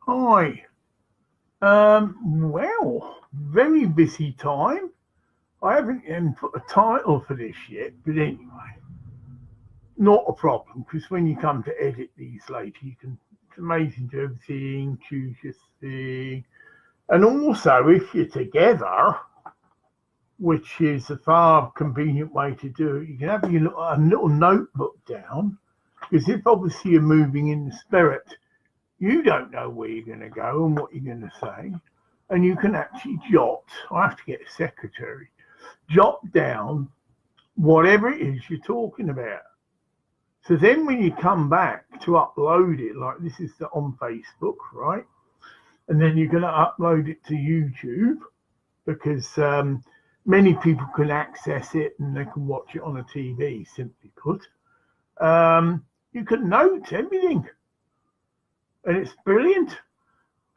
Hi. Well, very busy time. I haven't even put a title for this yet, but anyway, not a problem because when you come to edit these later, you can. It's amazing to everything, choose your thing, and also if you're together, which is a far convenient way to do it, you can have your a little notebook down because if obviously you're moving in the spirit, you don't know where you're going to go and what you're going to say. And you can actually jot, I have to get a secretary, jot down whatever it is you're talking about. So then when you come back to upload it, like this is on Facebook, right? And then you're going to upload it to YouTube because many people can access it and they can watch it on a TV, simply put. You can note everything. And it's brilliant.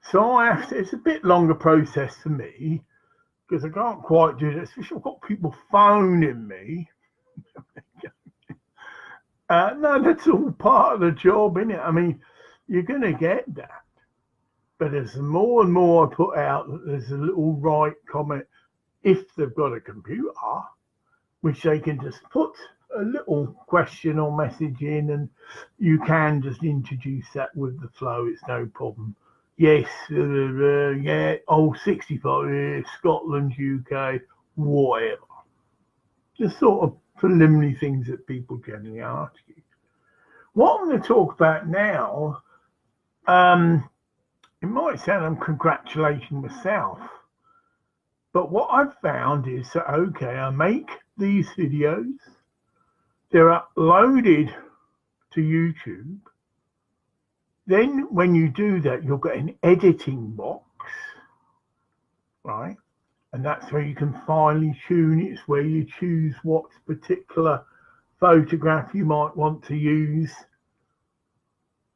So it's a bit longer process for me because I can't quite do this. Especially I've got people phoning me. No, that's all part of the job, isn't it? I mean, you're going to get that. But as more and more I put out, there's a little right comment if they've got a computer, which they can just put a little question or message in and you can just introduce that with the flow. It's no problem. Yes, yeah, 65, Scotland, UK, whatever. Just sort of preliminary things that people generally ask you. What I'm going to talk about now, it might sound I'm congratulating myself, but what I've found is that, okay, I make these videos, they're uploaded to YouTube. Then when you do that, you'll get an editing box, right? And that's where you can finely tune it. It's where you choose what particular photograph you might want to use.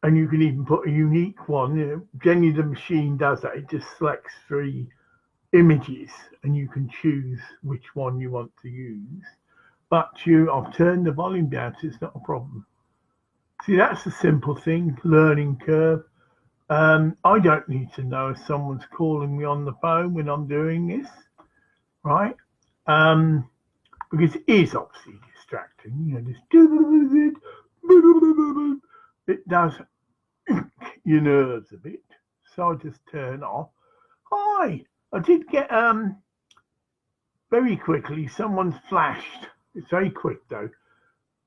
And you can even put a unique one. Generally, the machine does that. It just selects 3 images and you can choose which one you want to use. But I've turned the volume down, so it's not a problem. See, that's a simple thing, learning curve. I don't need to know if someone's calling me on the phone when I'm doing this, right? Because it is obviously distracting. It does your nerves a bit. So I just turn off. Hi, I did get very quickly, someone's flashed. It's very quick though.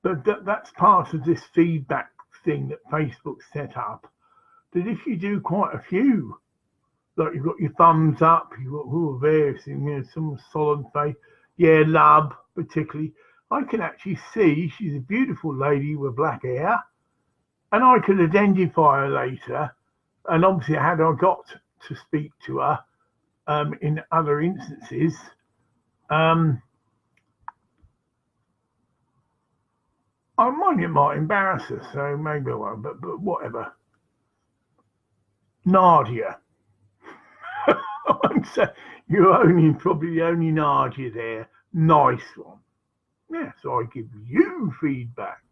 But that's part of this feedback thing that Facebook set up. That if you do quite a few, like you've got your thumbs up, you've got various things, some solid face, yeah, love particularly. I can actually see she's a beautiful lady with black hair, and I could identify her later. And obviously, had I got to speak to her in other instances, it might embarrass her, so maybe I won't, but whatever. Nadia. You're probably the only Nadia there. Nice one. Yeah, so I give you feedback.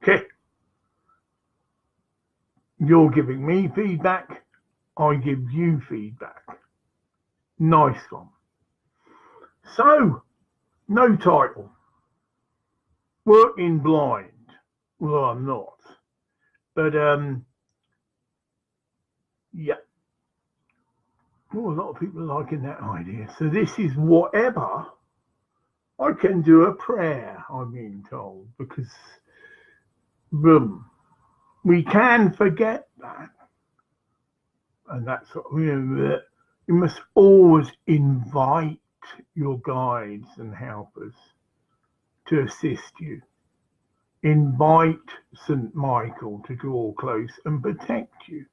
Okay. You're giving me feedback. I give you feedback. Nice one. So, no title. Working blind. Well, I'm not. But, yeah. Well, a lot of people are liking that idea. So this is whatever. I can do a prayer, I'm being told, because we can forget that. And that's what you must always invite your guides and helpers to assist you. Invite St. Michael to draw close and protect you.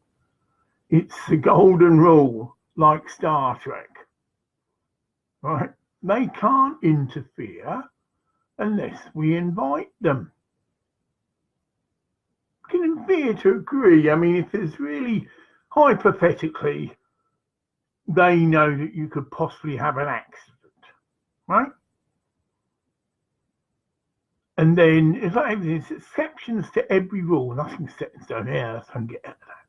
It's the golden rule, like Star Trek. Right? They can't interfere unless we invite them. Can appear to agree. I mean, if there's really, hypothetically, they know that you could possibly have an accident, right? And then there's exceptions to every rule. Nothing's set in stone. Yeah, let's get out of that.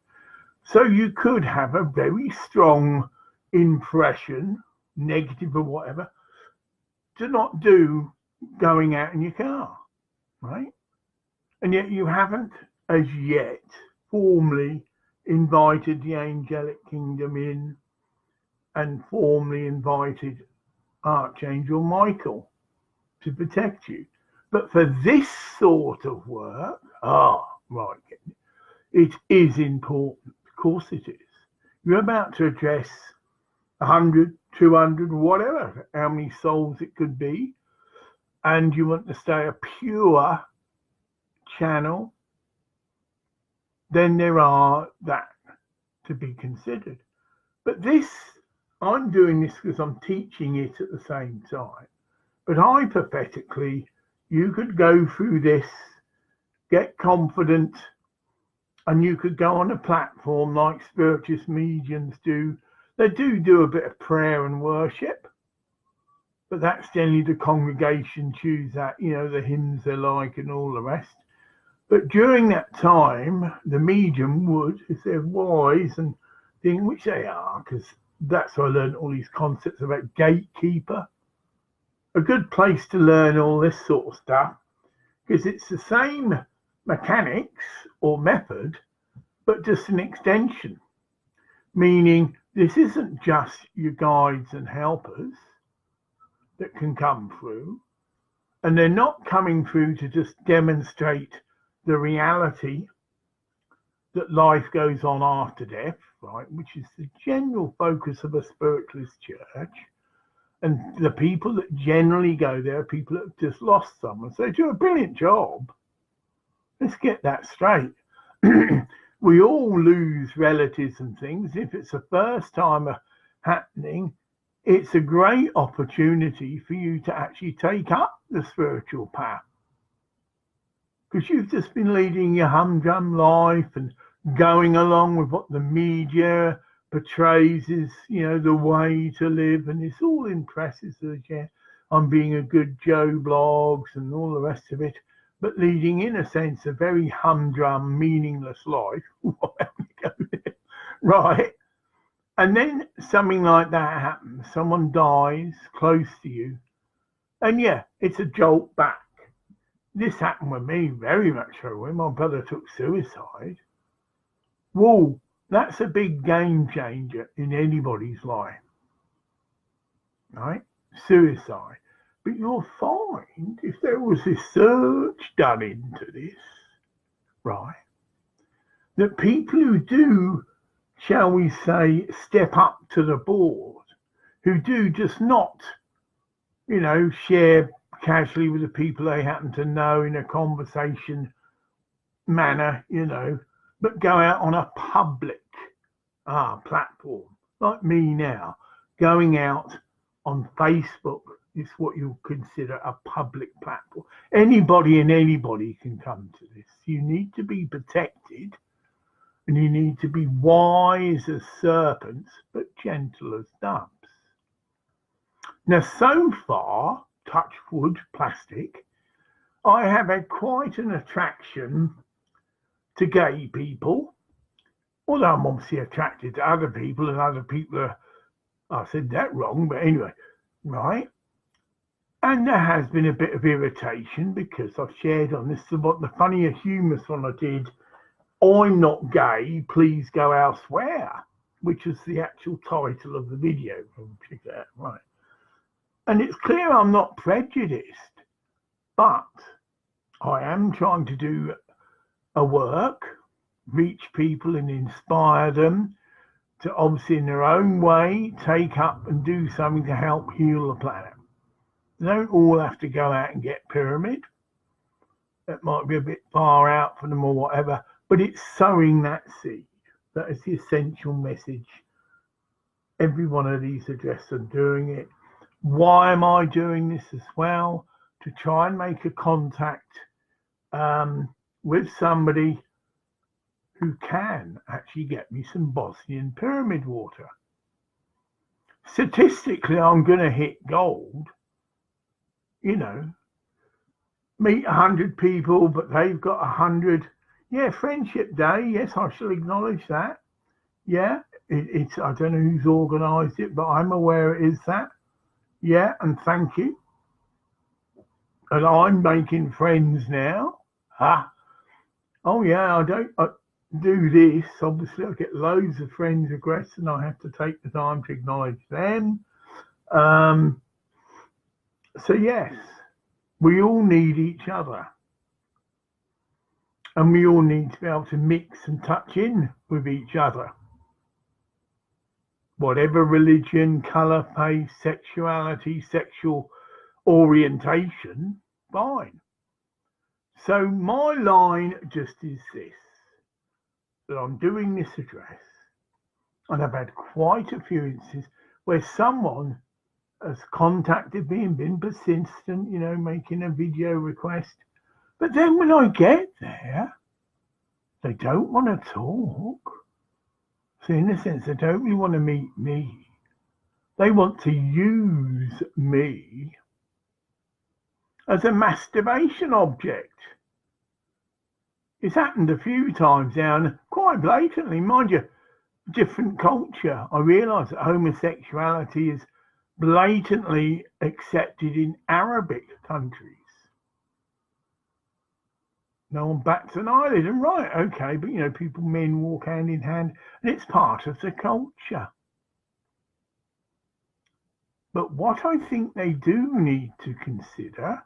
So you could have a very strong impression, negative or whatever, to not do going out in your car, right? And yet you haven't as yet formally invited the angelic kingdom in and formally invited Archangel Michael to protect you. But for this sort of work, right, it is important. Of course it is. You're about to address 100, 200, whatever, how many souls it could be, and you want to stay a pure channel, then there are that to be considered. But this, I'm doing this because I'm teaching it at the same time. But hypothetically, you could go through this, get confident, and you could go on a platform like spiritualist mediums do. They do a bit of prayer and worship, but that's generally the congregation choose that, the hymns they like and all the rest. But during that time, the medium would, if they're wise and think, which they are, because that's where I learned all these concepts about gatekeeper. A good place to learn all this sort of stuff, because it's the same mechanics or method, but just an extension. Meaning, this isn't just your guides and helpers that can come through, and they're not coming through to just demonstrate the reality that life goes on after death, right, which is the general focus of a spiritualist church. And the people that generally go there are people that have just lost someone. So they do a brilliant job. Let's get that straight. We all lose relatives and things. If it's the first time happening, it's a great opportunity for you to actually take up the spiritual path. Because you've just been leading your humdrum life and going along with what the media portrays is, the way to live. And it's all impressive. I'm being a good Joe blogs and all the rest of it. But leading, in a sense, a very humdrum, meaningless life. Right? And then something like that happens. Someone dies close to you. And it's a jolt back. This happened with me very much so when my brother took suicide. Whoa, that's a big game changer in anybody's life. Right? Suicide. But you'll find, if there was research done into this, right, that people who do, shall we say, step up to the board, who do just not, share casually with the people they happen to know in a conversation manner, but go out on a public platform, like me now, going out on Facebook is what you'll consider a public platform. Anybody and anybody can come to this. You need to be protected, and you need to be wise as serpents, but gentle as doves. Now, so far, touch wood, plastic, I have had quite an attraction to gay people, although I'm obviously attracted to other people, and other people are, I said that wrong, but anyway, right? And there has been a bit of irritation because I've shared on this about the funny and humorous one I did, I'm not gay, please go elsewhere, which is the actual title of the video. Right. And it's clear I'm not prejudiced, but I am trying to do a work, reach people and inspire them to obviously in their own way take up and do something to help heal the planet. They don't all have to go out and get pyramid. That might be a bit far out for them or whatever, but it's sowing that seed. That is the essential message. Every one of these addresses are doing it. Why am I doing this as well? To try and make a contact with somebody who can actually get me some Bosnian pyramid water. Statistically, I'm going to hit gold. Meet 100 people, but they've got 100. Yeah, Friendship Day. Yes, I shall acknowledge that. Yeah, it's, I don't know who's organised it, but I'm aware it is that. Yeah, and thank you. And I'm making friends now. Ha. Oh yeah, I do this. Obviously, I get loads of friends requests, and I have to take the time to acknowledge them. Um, so yes, we all need each other, and we all need to be able to mix and touch in with each other. Whatever religion, colour, faith, sexuality, sexual orientation, fine. So my line just is this, that I'm doing this address, and I've had quite a few instances where someone has contacted me and been persistent, making a video request. But then when I get there, they don't want to talk. So in a sense, they don't really want to meet me. They want to use me as a masturbation object. It's happened a few times now, and quite blatantly, mind you, different culture. I realise that homosexuality is blatantly accepted in Arabic countries. No one bats an eyelid, and right, okay, but men walk hand in hand, and it's part of the culture. But what I think they do need to consider,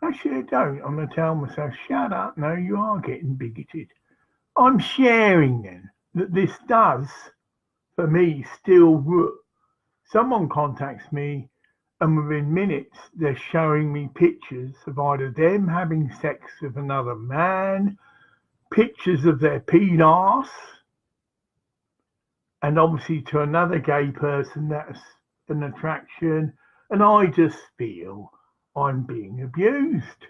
actually I don't, I'm going to tell myself, shut up, no, you are getting bigoted. I'm sharing then that this does, for me, still work. Someone contacts me, and within minutes, they're showing me pictures of either them having sex with another man, pictures of their penis, and obviously to another gay person, that's an attraction. And I just feel I'm being abused.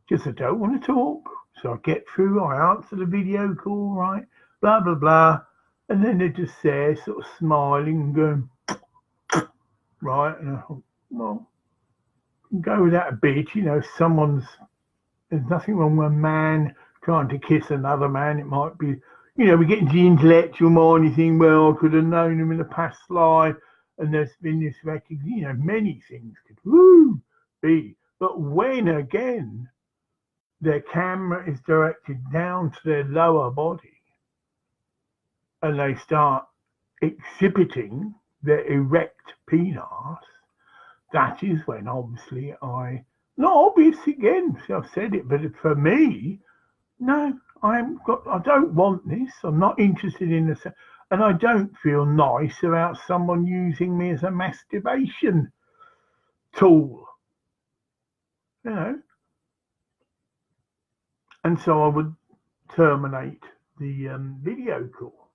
Just I don't want to talk. So I get through, I answer the video call, right? Blah, blah, blah. And then they're just there, sort of smiling and going, right, and I thought, well, go with that a bit, there's nothing wrong with a man trying to kiss another man. It might be, we get into the intellectual mind, you think, well, I could have known him in a past life, and there's been this record, many things could be. But when, again, their camera is directed down to their lower body, and they start exhibiting their erect penis, that is when obviously not obvious again, I've said it, but for me, no, I don't want this, I'm not interested in this, and I don't feel nice about someone using me as a masturbation tool, And so I would terminate the video call.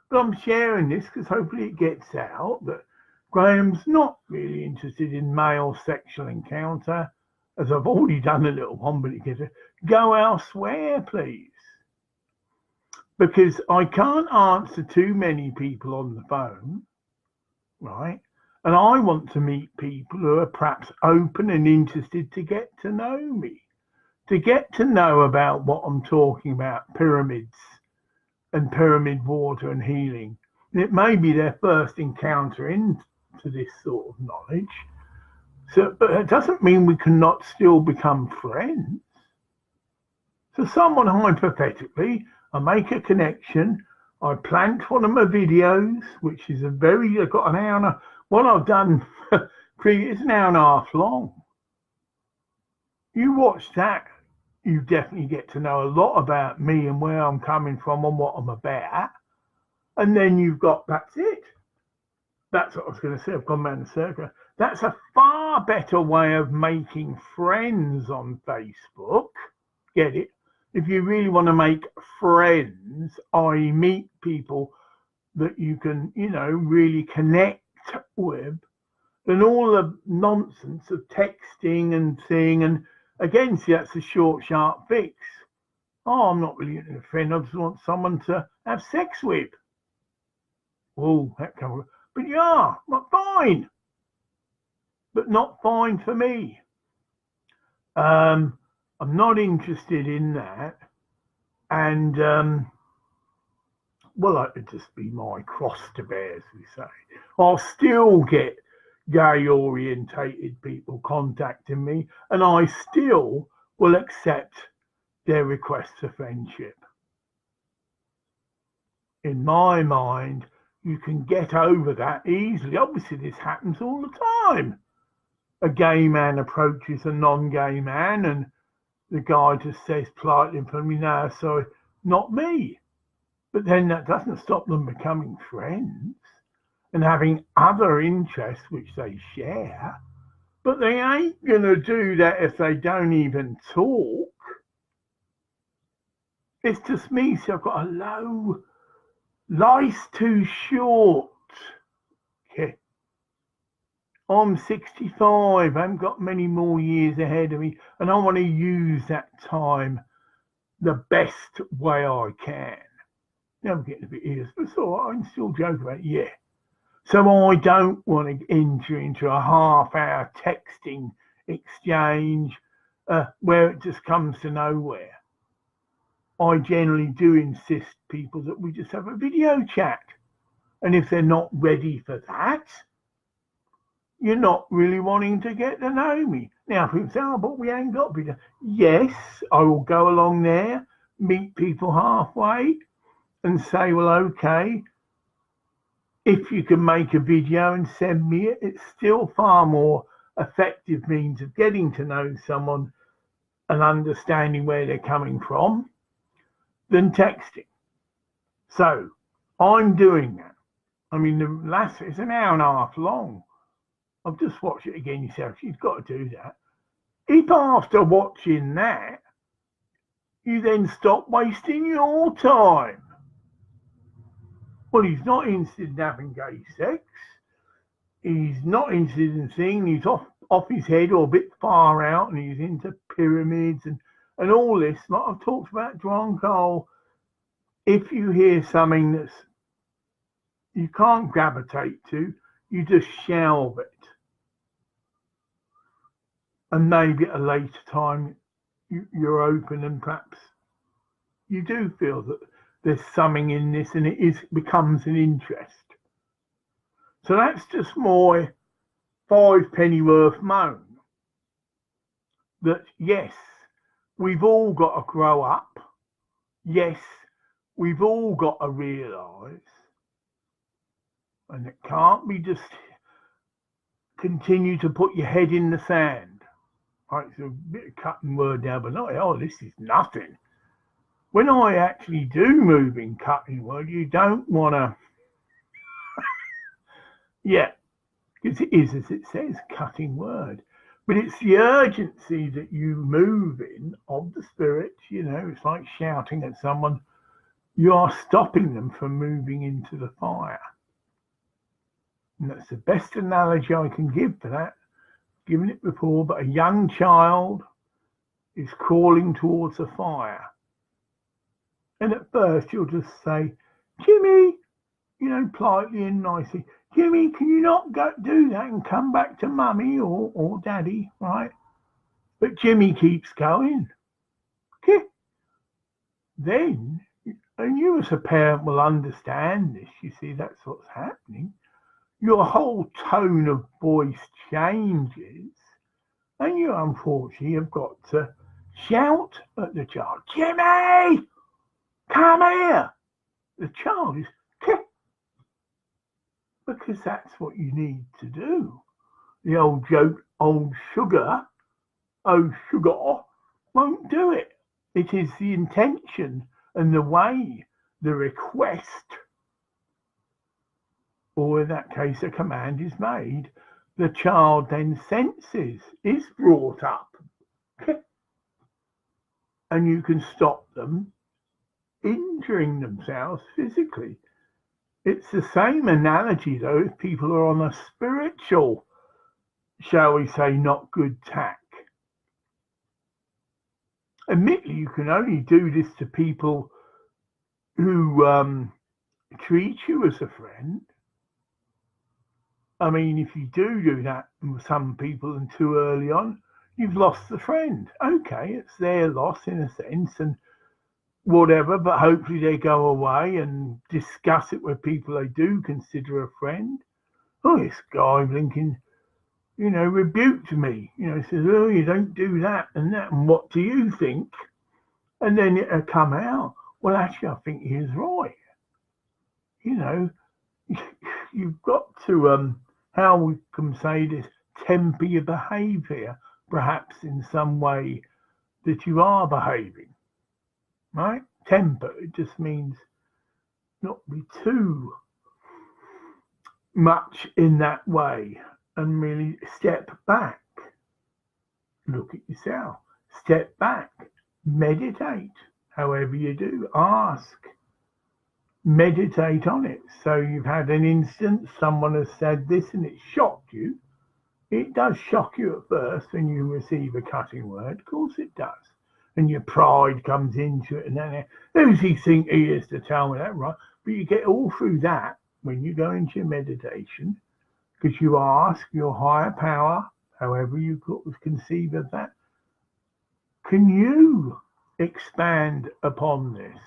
But I'm sharing this because hopefully it gets out that Graham's not really interested in male sexual encounter, as I've already done a little one, but it gets go elsewhere, please. Because I can't answer too many people on the phone, right? And I want to meet people who are perhaps open and interested to get to know me, to get to know about what I'm talking about, pyramids and pyramid water and healing. And it may be their first encounter into this sort of knowledge. So, but it doesn't mean we cannot still become friends. So someone hypothetically, I make a connection, I plant one of my videos, which is I've got an hour and a, what I've done is an hour and a half long. You watch that, you definitely get to know a lot about me and where I'm coming from and what I'm about. And then you've got, that's it. That's what I was going to say. I've gone round the circle. That's a far better way of making friends on Facebook. Get it? If you really want to make friends, i.e. meet people that you can, really connect with, then all the nonsense of texting and thing, and again, see, that's a short, sharp fix. Oh, I'm not really a friend. I just want someone to have sex with. Oh, that comes. But yeah, but fine. But not fine for me. I'm not interested in that. And well, that would just be my cross to bear, as we say. I'll still get gay orientated people contacting me, and I still will accept their requests for friendship. In my mind, you can get over that easily. Obviously, this happens all the time. A gay man approaches a non-gay man, and the guy just says politely in front of me, "No, sorry, not me." But then that doesn't stop them becoming friends and having other interests which they share. But they ain't going to do that if they don't even talk. It's just me, so I've got a low, life's too short. Okay. I'm 65, I haven't got many more years ahead of me, and I want to use that time the best way I can. Now I'm getting a bit ears, but it's all right, I can still joke about it, yeah. So I don't want to enter into a half-hour texting exchange where it just comes to nowhere. I generally do insist people that we just have a video chat. And if they're not ready for that, you're not really wanting to get to know me. Now, for example, we ain't got video. Yes, I will go along there, meet people halfway, and say, well, okay, if you can make a video and send me it, it's still far more effective means of getting to know someone and understanding where they're coming from than texting. So I'm doing that. I mean, it's an hour and a half long. I've just watched it again yourself. You've got to do that. If after watching that, you then stop wasting your time. Well, he's not interested in having gay sex. He's not interested in seeing. He's off his head or a bit far out, and he's into pyramids and all this. Like I've talked about drunk hole. If you hear something that's you can't gravitate to, you just shelve it. And maybe at a later time, you're open and perhaps you do feel that there's something in this and becomes an interest. So that's just my 5 pennyworth moan. That yes, we've all got to grow up. Yes, we've all got to realise. And it can't be just continue to put your head in the sand. Right, it's a bit of cutting word now, but not, oh, this is nothing. When I actually do move in cutting word, you don't want to, yeah, because it is, as it says, cutting word. But it's the urgency that you move in of the spirit, it's like shouting at someone. You are stopping them from moving into the fire. And that's the best analogy I can give for that. Given it before, but a young child is crawling towards a fire. And at first you'll just say, Jimmy, politely and nicely, Jimmy, can you not go do that and come back to mummy or daddy, right? But Jimmy keeps going. Okay. Then, and you as a parent will understand this, you see, that's what's happening. Your whole tone of voice changes, and you unfortunately have got to shout at the child, Jimmy, come here. The child is because that's what you need to do. The old joke, old sugar, oh sugar, won't do it. It is the intention and the way, the request, or in that case, a command is made, the child then senses, is brought up. And you can stop them injuring themselves physically. It's the same analogy, though, if people are on a spiritual, shall we say, not good tack. Admittedly, you can only do this to people who treat you as a friend. I mean, if you do that with some people and too early on, you've lost the friend. Okay, it's their loss in a sense, and whatever, but hopefully they go away and discuss it with people they do consider a friend. Oh, this guy blinking, rebuked me, says, oh, you don't do that and that, and what do you think? And then it'll come out, well, actually, I think he is right. You've got to, how we can say this, temper your behaviour, perhaps in some way that you are behaving, right? Temper, it just means not be too much in that way and really step back. Look at yourself. Step back. Meditate. However you do. Ask. Meditate on it. So you've had an instance, someone has said this and it shocked you. It does shock you at first when you receive a cutting word. Of course it does. And your pride comes into it. And then who's he think he is to tell me that, right? But you get all through that when you go into your meditation, because you ask your higher power, however you conceive of that, can you expand upon this,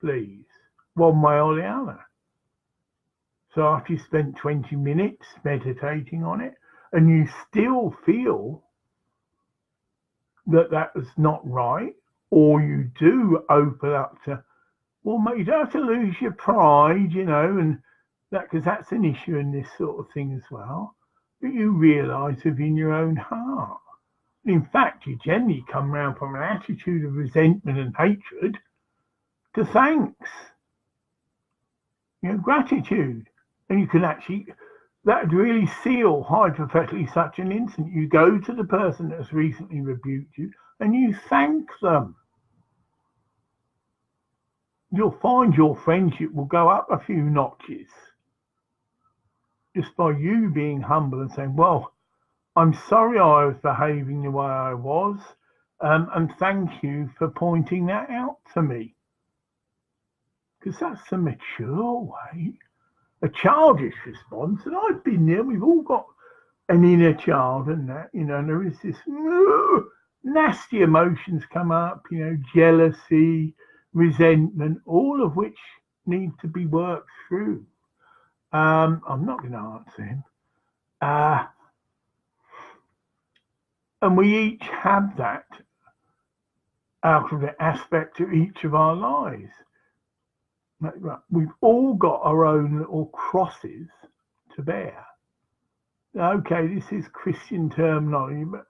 please, one way or the other? So after you spent 20 minutes meditating on it, and you still feel that was not right, or you do open up to, well, mate, you don't have to lose your pride, and that, because that's an issue in this sort of thing as well, that you realise within your own heart. In fact, you generally come round from an attitude of resentment and hatred to thanks, gratitude. And you can actually, that would really seal hypothetically such an incident. You go to the person that's recently rebuked you and you thank them. You'll find your friendship will go up a few notches just by you being humble and saying, well, I'm sorry I was behaving the way I was, and thank you for pointing that out to me. Because that's the mature way. A childish response, and I've been there, we've all got an inner child and that, and there is this nasty emotions come up, jealousy, resentment, all of which need to be worked through. I'm not going to answer him. And we each have that out of the aspect of each of our lives. We've all got our own little crosses to bear. Okay, this is Christian terminology, but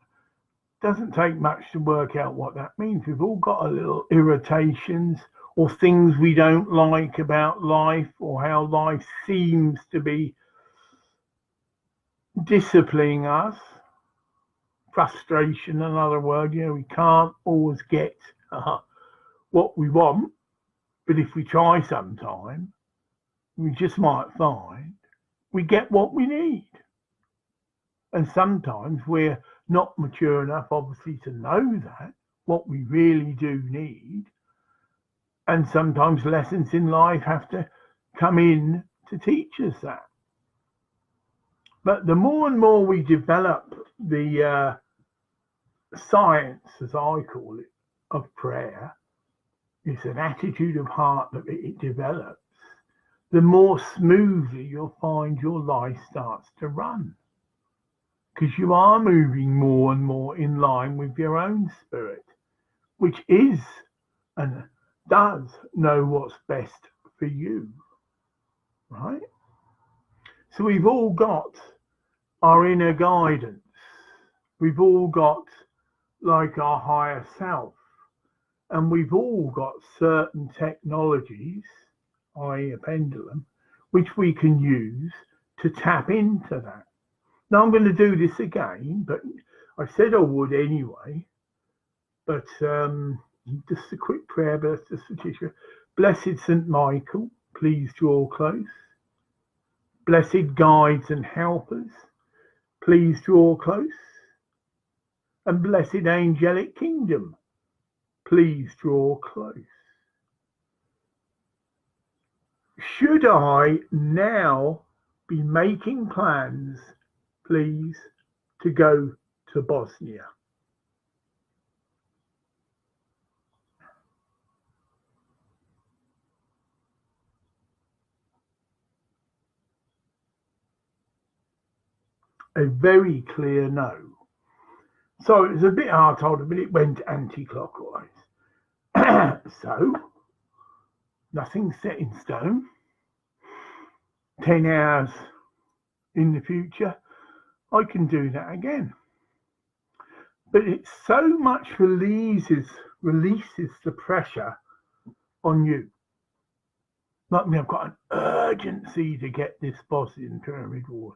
it doesn't take much to work out what that means. We've all got our little irritations or things we don't like about life, or how life seems to be disciplining us. Frustration, another word. We can't always get what we want. But if we try sometime, we just might find we get what we need. And sometimes we're not mature enough, obviously, to know that, what we really do need. And sometimes lessons in life have to come in to teach us that. But the more and more we develop the science, as I call it, of prayer, it's an attitude of heart that it develops, the more smoothly you'll find your life starts to run. Because you are moving more and more in line with your own spirit, which is and does know what's best for you, right? So we've all got our inner guidance. We've all got like our higher self. And we've all got certain technologies, i.e. a pendulum, which we can use to tap into that. Now I'm going to do this again, but I said I would anyway. But just a quick prayer, but that's just a teacher. Blessed St. Michael, please draw close. Blessed guides and helpers, please draw close. And blessed angelic kingdom, please draw close. Should I now be making plans, please, to go to Bosnia? a very clear no. So it was a bit hard-hearted, but it went anti-clockwise. So nothing's set in stone. 10 hours in the future, I can do that again. But it so much releases the pressure on you. Like me, I've got an urgency to get this boss into Midwater.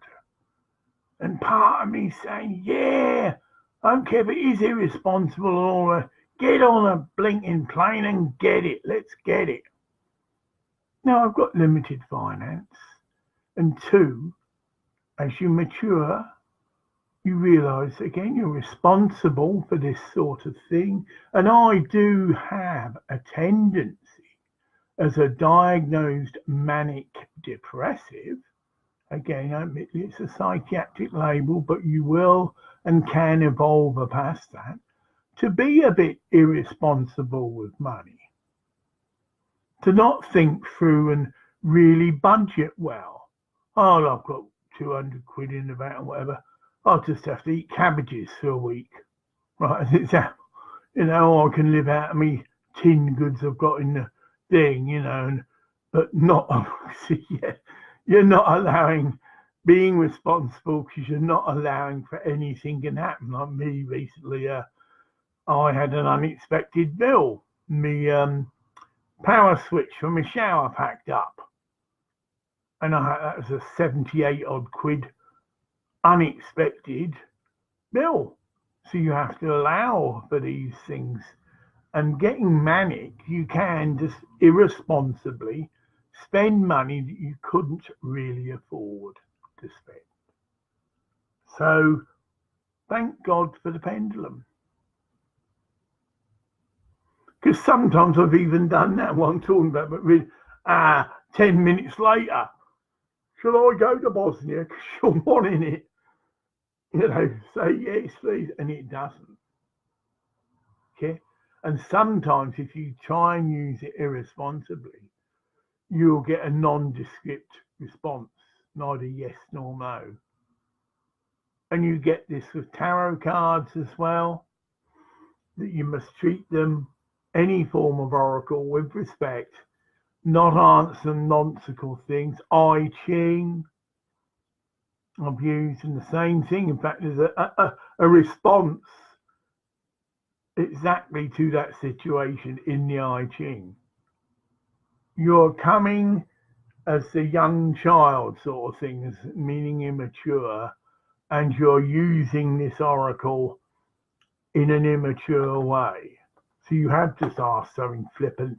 And part of me saying, yeah, I don't care if it is irresponsible or get on a blinking plane and get it. Let's get it. Now, I've got limited finance. And two, as you mature, you realise, again, you're responsible for this sort of thing. And I do have a tendency, as a diagnosed manic depressive, again, admittedly, it's a psychiatric label, but you will and can evolve past that, to be a bit irresponsible with money, to not think through and really budget well. Oh, I've got 200 quid in the bank or whatever. I'll just have to eat cabbages for a week. Right, as it's out. I can live out of me tin goods I've got in the thing, but not, obviously, you're not allowing, being responsible because you're not allowing for anything can happen. Like me recently, I had an unexpected bill. Me power switch for my shower packed up. And that was a 78 odd quid unexpected bill. So you have to allow for these things. And getting manic, you can just irresponsibly spend money that you couldn't really afford to spend. So thank God for the pendulum. Because sometimes I've even done that, what I'm talking about, but really, 10 minutes later, shall I go to Bosnia because you're wanting it? Say yes, please, and it doesn't. Okay? And sometimes if you try and use it irresponsibly, you'll get a nondescript response, neither yes nor no. And you get this with tarot cards as well, that you must treat them, any form of oracle, with respect, not answer nonsensical things. I Ching, I've used, and the same thing. In fact, there's a response exactly to that situation in the I Ching. You're coming as a young child sort of thing, meaning immature, and you're using this oracle in an immature way. So you have just asked something flippant,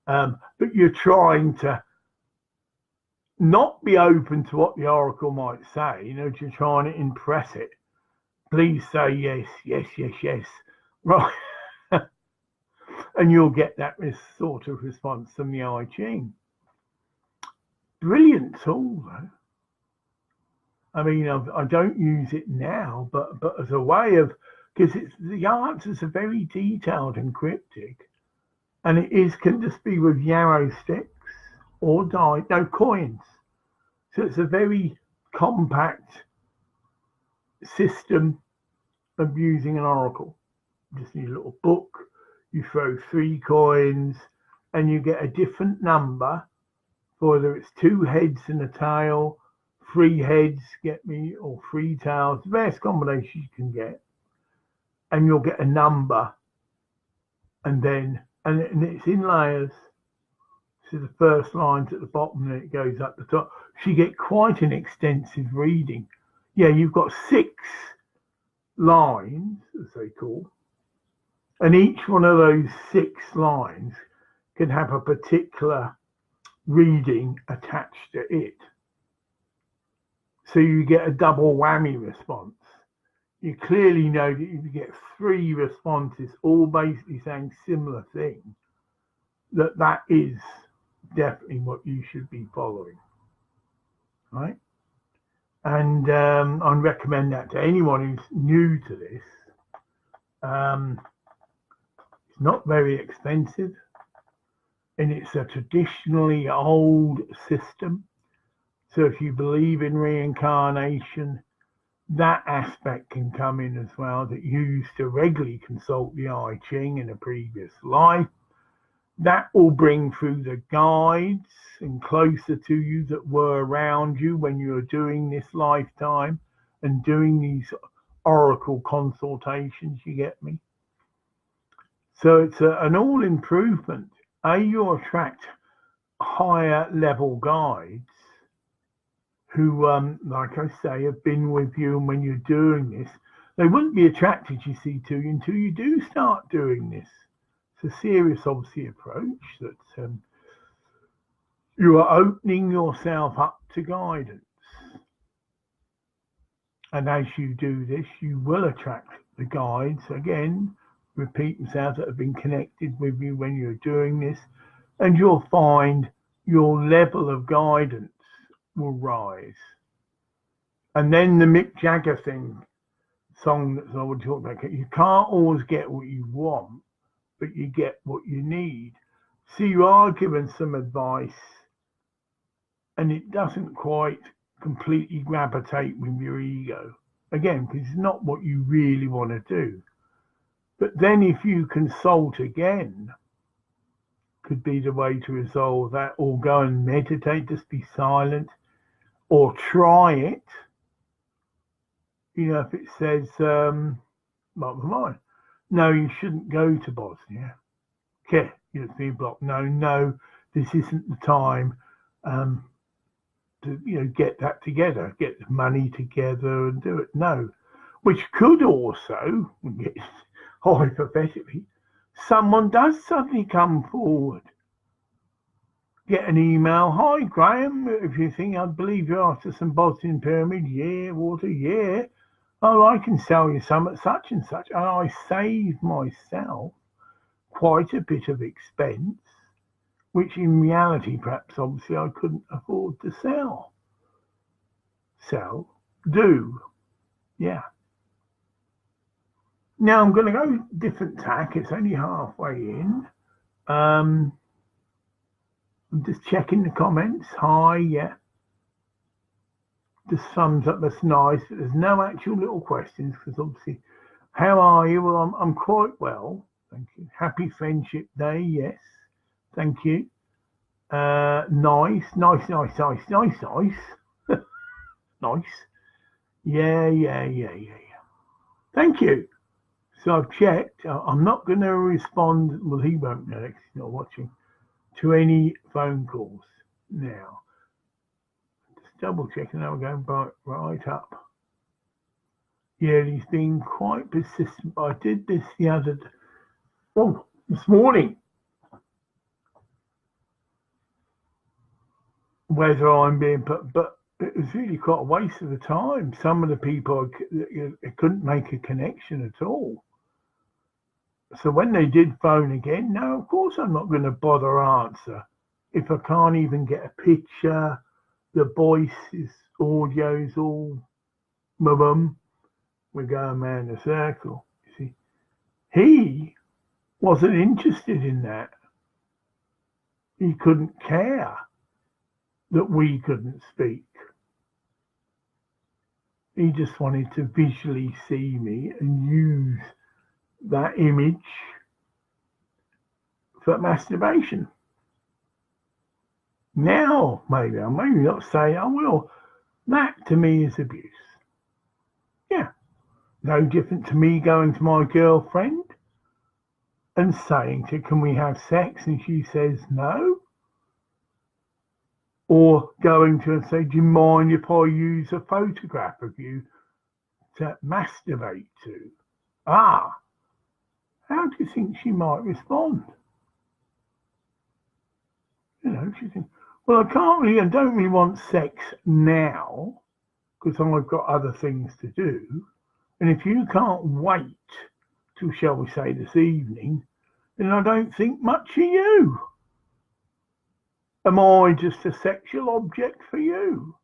but you're trying to not be open to what the oracle might say. You're trying to impress it. Please say yes, yes, yes, yes. Right. And you'll get that sort of response from the I Ching. Brilliant tool, though. I mean, I don't use it now, but as a way of, because the answers are very detailed and cryptic, and can just be with yarrow sticks or coins. So it's a very compact system of using an oracle. You just need a little book. You throw 3 coins, and you get a different number, whether it's 2 heads and a tail, 3 heads, or 3 tails, the best combinations you can get, and you'll get a number, and it's in layers. So the first line's at the bottom, and it goes up the top. So you get quite an extensive reading. Yeah, you've got 6 lines, as they call, and each one of those 6 lines can have a particular reading attached to it. So you get a double whammy response. You clearly know that if you get 3 responses, all basically saying similar thing, that is definitely what you should be following, right? And I'd recommend that to anyone who's new to this. It's not very expensive, and it's a traditionally old system. So if you believe in reincarnation, that aspect can come in as well, that you used to regularly consult the I Ching in a previous life. That will bring through the guides and closer to you that were around you when you were doing this lifetime and doing these oracle consultations, you get me? So it's an all improvement. You attract higher level guides who, like I say, have been with you, and when you're doing this, they wouldn't be attracted, you see, to you until you do start doing this. It's a serious, obviously, approach that you are opening yourself up to guidance. And as you do this, you will attract the guides, again, repeat themselves, that have been connected with you when you're doing this, and you'll find your level of guidance will rise. And then the Mick Jagger song that I would talk about, you can't always get what you want, but you get what you need. So you are given some advice, and it doesn't quite completely gravitate with your ego. Again, because it's not what you really want to do. But then if you consult again, could be the way to resolve that, or go and meditate, just be silent, or try it. You know, if it says, mine, no, you shouldn't go to Bosnia. Okay, you're being blocked. No, this isn't the time to get that together, get the money together and do it. No, which could also, hypothetically, someone does suddenly come forward, get an email. Hi, Graham. If you think, I believe you're after some Bosnian pyramid. Yeah, water. Yeah. Oh, I can sell you some at such and such. And I saved myself quite a bit of expense, which in reality, perhaps, obviously, I couldn't afford to sell. Do. Yeah. Now I'm going to go different tack. It's only halfway in. I'm just checking the comments. Hi, yeah. Just thumbs up. That's nice. But there's no actual little questions because obviously, how are you? Well, I'm quite well. Thank you. Happy Friendship Day. Yes. Thank you. Nice. Nice. Nice. Yeah. Thank you. So I've checked. I'm not going to respond. Well, he won't know because he's not watching. To any phone calls now. Just double checking. Now we're going right up. Yeah, he's been quite persistent. I did this this morning. Whether I'm being put, but it was really quite a waste of the time. Some of the people couldn't make a connection at all. So when they did phone again, no, of course I'm not going to bother answer if I can't even get a picture. The voice is audio's all boom. We're going around the circle. You see, he wasn't interested in that. He couldn't care that we couldn't speak. He just wanted to visually see me and use that image for masturbation. Now, maybe not say I will. That to me is abuse. Yeah. No different to me going to my girlfriend and saying to her, can we have sex? And she says no. Or going to her and say, do you mind if I use a photograph of you to masturbate to? How do you think she might respond? She thinks, well, I don't really want sex now because I've got other things to do. And if you can't wait till, shall we say, this evening, then I don't think much of you. Am I just a sexual object for you?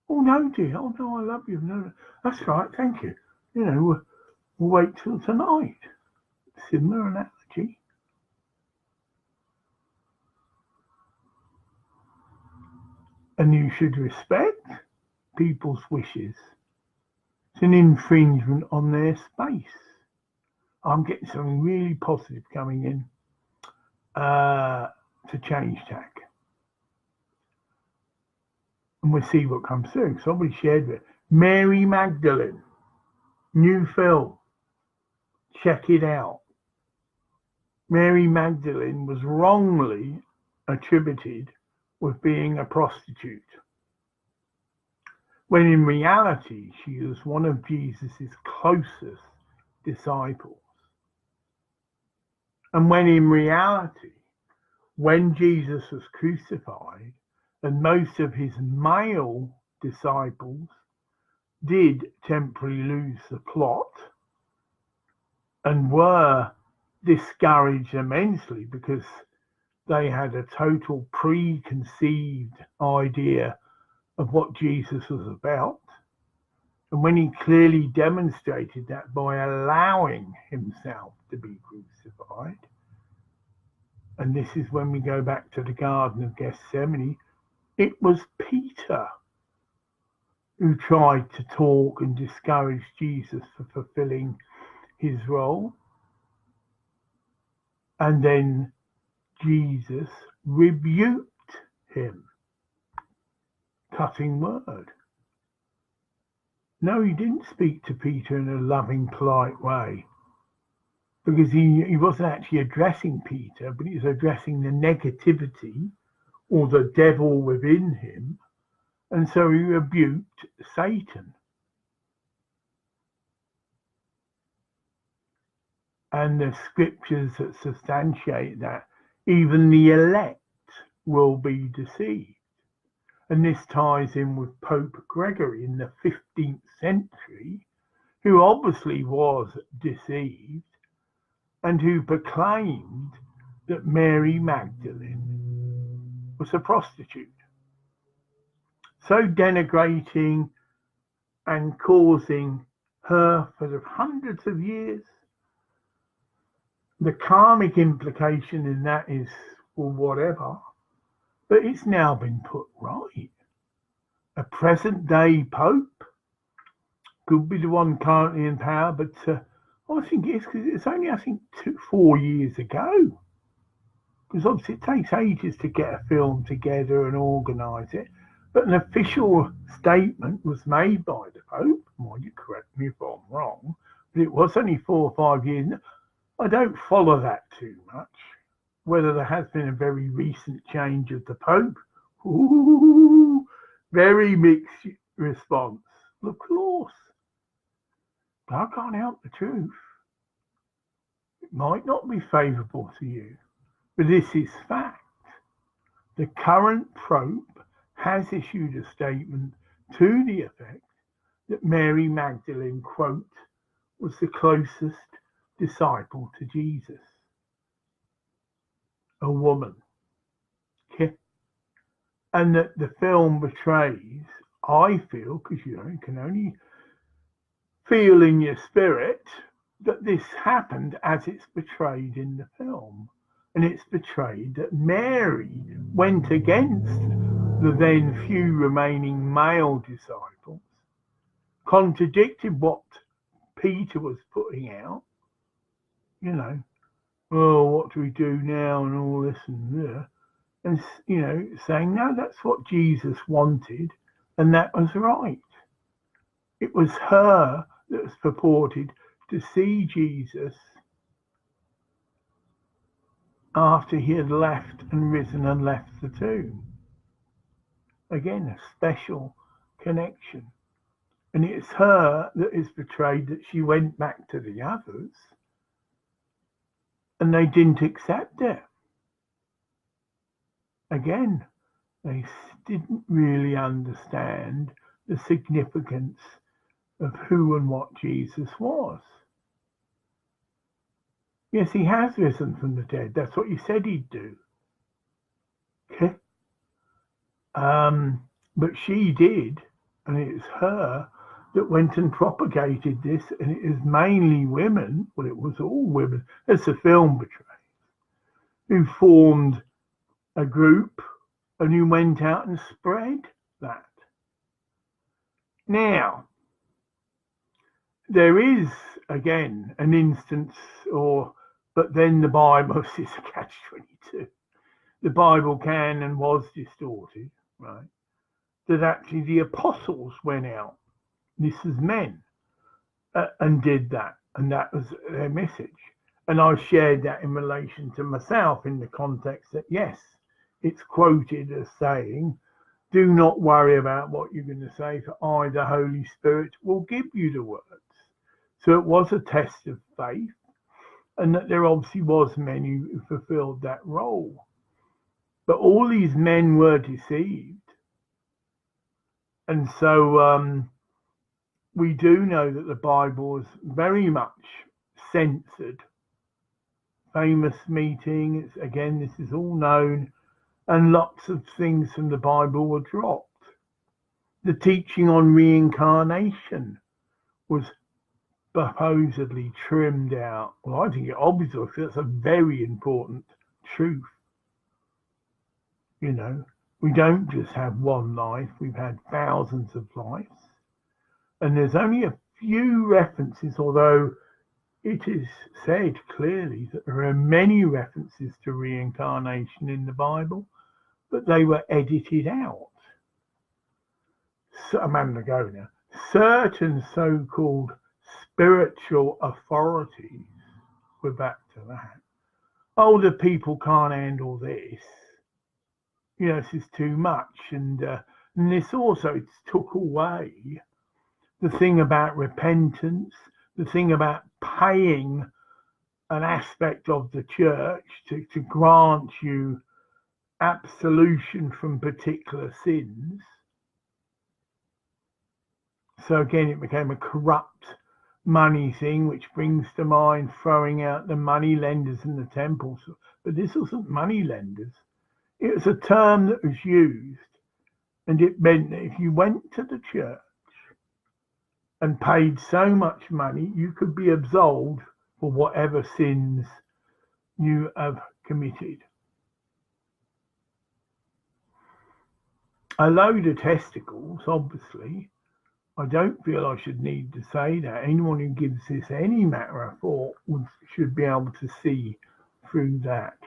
Oh, no, dear. Oh, no, I love you. No, that's right. Thank you. We'll wait till tonight. Similar analogy. And you should respect people's wishes. It's an infringement on their space. I'm getting something really positive coming in to change tag. And we'll see what comes through. Somebody shared it. Mary Magdalene, new film. Check it out. Mary Magdalene was wrongly attributed with being a prostitute, when in reality she was one of Jesus' closest disciples. And when in reality, when Jesus was crucified, and most of his male disciples did temporarily lose the plot and were discouraged immensely because they had a total preconceived idea of what Jesus was about. And when he clearly demonstrated that by allowing himself to be crucified, and this is when we go back to the Garden of Gethsemane, it was Peter who tried to talk and discourage Jesus for fulfilling his role. And then Jesus rebuked him. Cutting word. No, he didn't speak to Peter in a loving, polite way, because he wasn't actually addressing Peter, but he was addressing the negativity or the devil within him, and so he rebuked Satan. And the scriptures that substantiate that even the elect will be deceived. And this ties in with Pope Gregory in the 15th century, who obviously was deceived and who proclaimed that Mary Magdalene was a prostitute. So denigrating and causing her for the hundreds of years. The karmic implication in that is, well, whatever, but it's now been put right. A present day Pope could be the one currently in power, but I think it is, because it's only, 4 years ago. Because obviously it takes ages to get a film together and organise it. But an official statement was made by the Pope. Mind you, correct me if I'm wrong, but it was only 4 or 5 years. I don't follow that too much. Whether there has been a very recent change of the Pope, ooh, very mixed response. Of course. But I can't help the truth. It might not be favourable to you, but this is fact. The current Pope has issued a statement to the effect that Mary Magdalene, quote, was the closest disciple to Jesus. A woman. Okay? And that the film betrays, I feel, because you can only feel in your spirit, that this happened as it's portrayed in the film. And it's portrayed that Mary went against the then few remaining male disciples, contradicted what Peter was putting out, oh, what do we do now and all this and that, and, saying, no, that's what Jesus wanted, and that was right. It was her that was purported to see Jesus after he had left and risen and left the tomb. Again, a special connection. And it's her that is portrayed that she went back to the others and they didn't accept it. Again, they didn't really understand the significance of who and what Jesus was. Yes, he has risen from the dead. That's what he said he'd do. Okay? But she did, and it's her that went and propagated this, and it is mainly women, well, it was all women, as the film betrays, who formed a group and who went out and spread that. Now, there is again an instance, but then the Bible is a catch-22. The Bible can and was distorted, right? That actually the apostles went out. This is men and did that, and that was their message. And I shared that in relation to myself in the context that yes, it's quoted as saying, "Do not worry about what you're going to say, for I, the Holy Spirit, will give you the words." So it was a test of faith, and that there obviously was men who fulfilled that role. But all these men were deceived. And so we do know that the Bible is very much censored. Famous meetings, again, this is all known, and lots of things from the Bible were dropped. The teaching on reincarnation was supposedly trimmed out. Well, I think it obviously, that's a very important truth. You know, we don't just have one life, we've had thousands of lives. And there's only a few references, although it is said clearly that there are many references to reincarnation in the Bible, but they were edited out. So, I'm having a go now. Certain so-called spiritual authorities, we're back to that. Oh, the people can't handle this. You know, this is too much. And this also took away the thing about repentance, the thing about paying an aspect of the church to grant you absolution from particular sins. So again, it became a corrupt money thing, which brings to mind throwing out the money lenders in the temples. But this wasn't money lenders. It was a term that was used, and it meant that if you went to the church and paid so much money, you could be absolved for whatever sins you have committed. A load of testicles, obviously. I don't feel I should need to say that. Anyone who gives this any matter of thought should be able to see through that.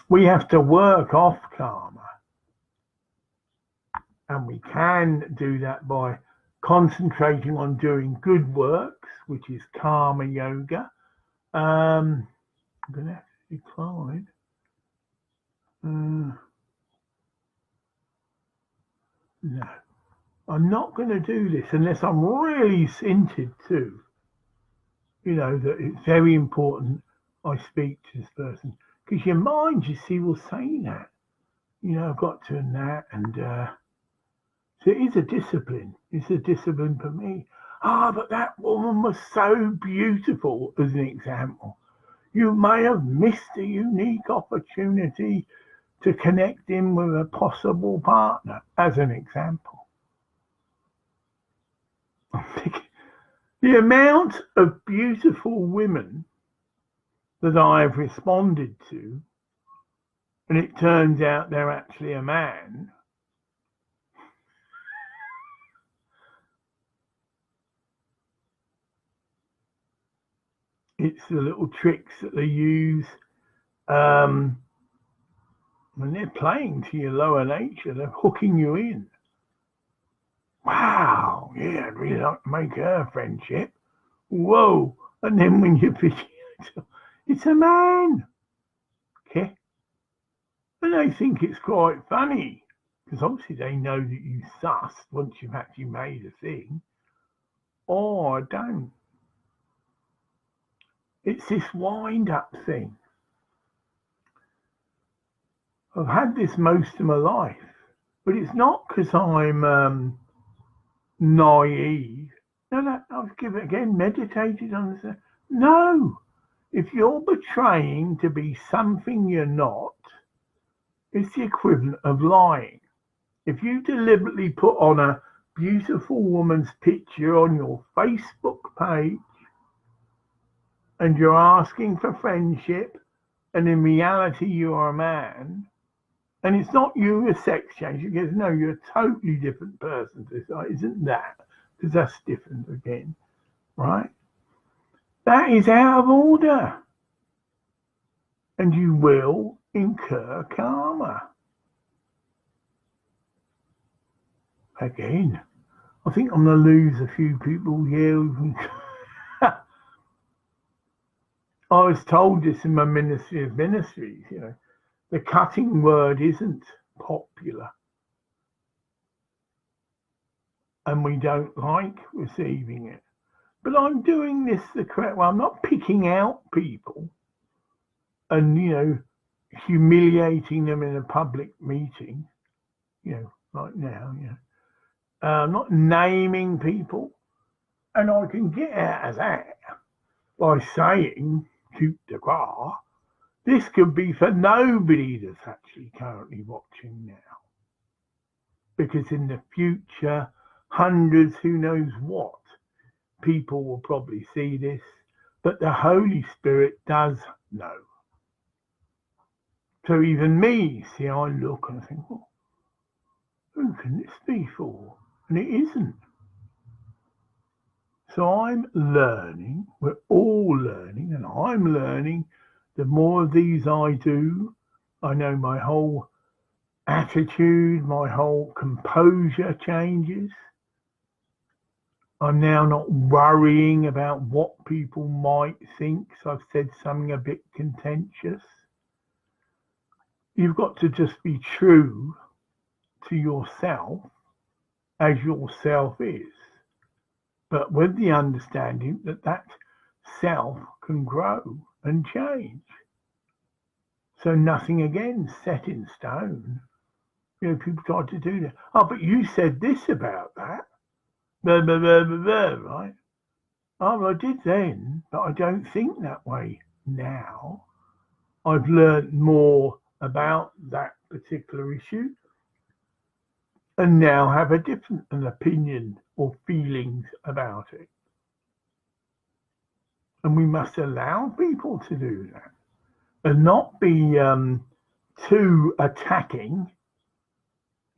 We have to work off karma. And we can do that by concentrating on doing good works, which is karma yoga. I'm going to have to decline. No. I'm not going to do this unless I'm really hinted to, you know, that it's very important I speak to this person. Because your mind, you see, will say that. You know, I've got to and that. And so it is a discipline. It's a discipline for me. But that woman was so beautiful, as an example. You may have missed a unique opportunity to connect him with a possible partner, as an example. The amount of beautiful women that I have responded to, and it turns out they're actually a man, it's the little tricks that they use when they're playing to your lower nature. They're hooking you in. Wow, yeah, I'd really like to make her a friendship. Whoa, and then when you pick it up, it's a man. Okay? And they think it's quite funny, because obviously they know that you sussed once you've actually made a thing. Or I don't. It's this wind-up thing. I've had this most of my life, but it's not because I'm naive. No, I've given again, meditated on this. No, if you're betraying to be something you're not, it's the equivalent of lying. If you deliberately put on a beautiful woman's picture on your Facebook page and you're asking for friendship, and in reality you're a man, and it's not you, a sex change, because no, you're a totally different person to this. Isn't that because that's different again, right? That is out of order. And you will incur karma. Again, I think I'm going to lose a few people here. I was told this in my Ministry of Ministries, the cutting word isn't popular. And we don't like receiving it. But I'm doing this the correct way. I'm not picking out people and, humiliating them in a public meeting, like now, I'm not naming people. And I can get out of that by saying, coup de grace, this could be for nobody that's actually currently watching now. Because in the future, hundreds, who knows what, people will probably see this, but the Holy Spirit does know. So even me, see, I look and I think, well, who can this be for? And it isn't. So I'm learning, we're all learning, and I'm learning. The more of these I do, I know my whole attitude, my whole composure changes. I'm now not worrying about what people might think, so I've said something a bit contentious. You've got to just be true to yourself as yourself is, but with the understanding that that self can grow and change. So nothing again set in stone. People try to do that. Oh, but you said this about that. Blah, blah, blah, blah, blah, right? Oh, well, I did then, but I don't think that way now. I've learned more about that particular issue and now have a different opinion or feelings about it. And we must allow people to do that and not be too attacking,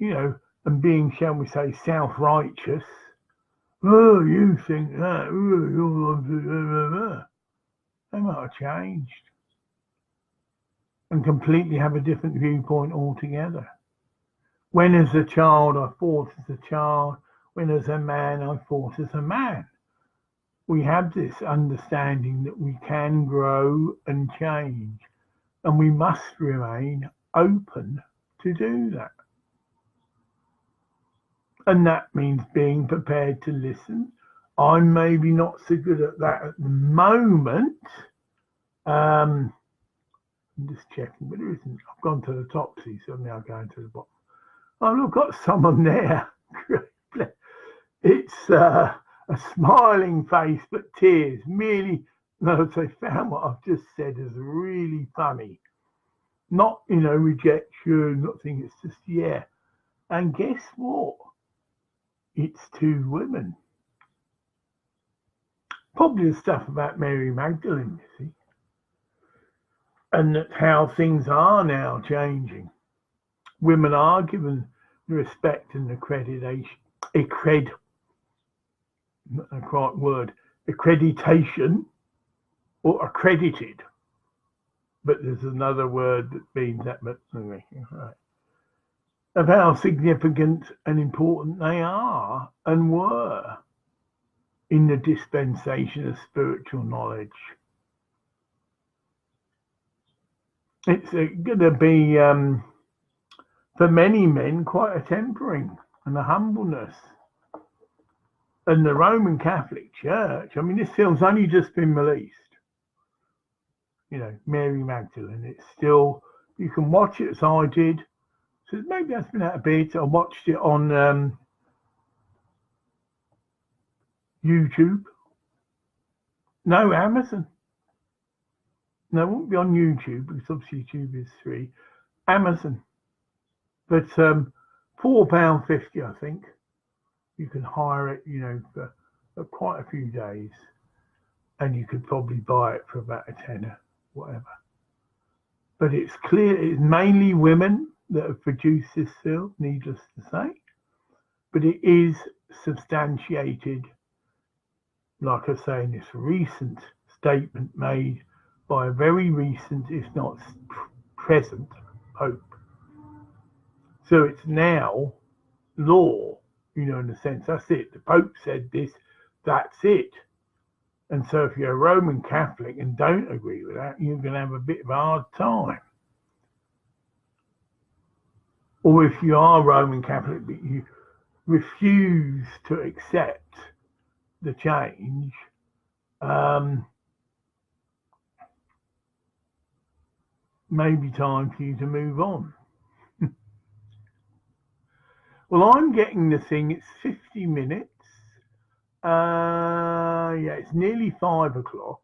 and being, shall we say, self-righteous. Oh, you think that. They might have changed and completely have a different viewpoint altogether. When as a child I fought as a child, when as a man I fought as a man. We have this understanding that we can grow and change, and we must remain open to do that. And that means being prepared to listen. I'm maybe not so good at that at the moment. I'm just checking, but there isn't. I've gone to the top, see, so I'm now going to the bottom. Oh, I've got someone there. It's a smiling face, but tears. Merely, no, they found what I've just said as really funny. Not, rejection, not thinking, it's just, yeah. And guess what? It's two women. Probably the stuff about Mary Magdalene, you see. And that how things are now changing. Women are given the respect and accreditation. Not a quite word. Accreditation or accredited. But there's another word that means that, but anyway, right. Of how significant and important they are and were in the dispensation of spiritual knowledge. It's going to be, for many men, quite a tempering and a humbleness. And the Roman Catholic Church, this film's only just been released. Mary Magdalene. It's still, you can watch it as I did. So maybe that's been out of bed. I watched it on YouTube. No, Amazon. No, it won't be on YouTube because obviously YouTube is free. Amazon. But £4.50, I think. You can hire it, for quite a few days. And you could probably buy it for about a tenner, whatever. But it's clear it's mainly women that have produced this film, needless to say. But it is substantiated, like I say, in this recent statement made by a very recent, if not present, Pope. So it's now law, in a sense. That's it. The Pope said this, that's it. And so if you're a Roman Catholic and don't agree with that, you're going to have a bit of a hard time. Or if you are Roman Catholic but you refuse to accept the change, maybe time for you to move on. Well, I'm getting the thing, it's 50 minutes. Yeah, it's nearly 5 o'clock.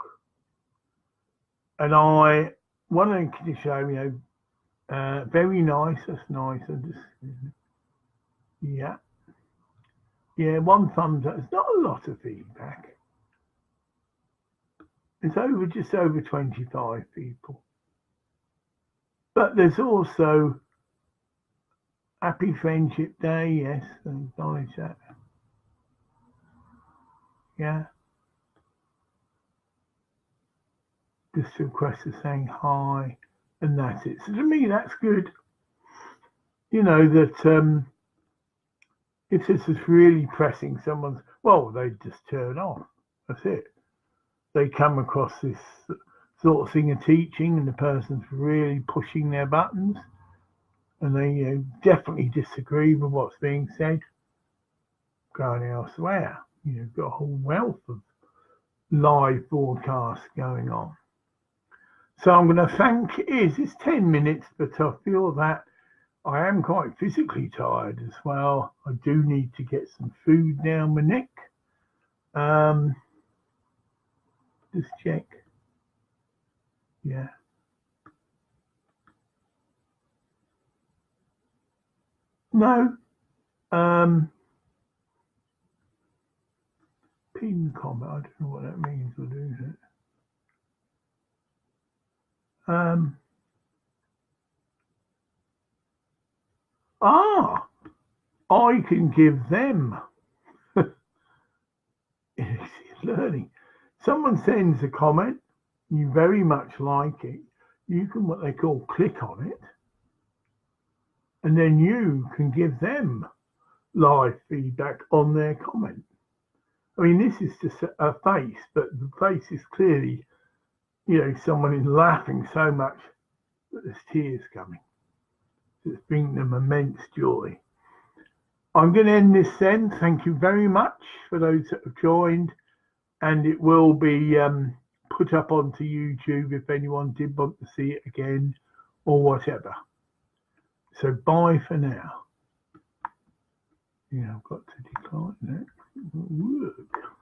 And I want to show, very nice, that's nice. Yeah. Yeah, 1 thumbs up. It's not a lot of feedback. It's just over 25 people. But there's also Happy Friendship Day, yes, acknowledge that. Yeah. Just a request of saying hi, and that's it. So to me, that's good. That if this is really pressing someone's, well, they just turn off. That's it. They come across this sort of thing of teaching, and the person's really pushing their buttons, and they definitely disagree with what's being said. Going elsewhere, you've got a whole wealth of live broadcasts going on. So I'm going to thank it's 10 minutes, but I feel that I am quite physically tired as well. I do need to get some food down my neck. Just check. Yeah. No. Pin comment. I don't know what that means. We'll do that. I can give them. It's learning. Someone sends a comment, you very much like it, you can what they call click on it, and then you can give them live feedback on their comment. I mean, this is just a face, but the face is clearly, someone is laughing so much that there's tears coming. It's bringing them immense joy. I'm going to end this then. Thank you very much for those that have joined, and it will be put up onto YouTube if anyone did want to see it again or whatever. So bye for now. Yeah, I've got to decline that. It won't work.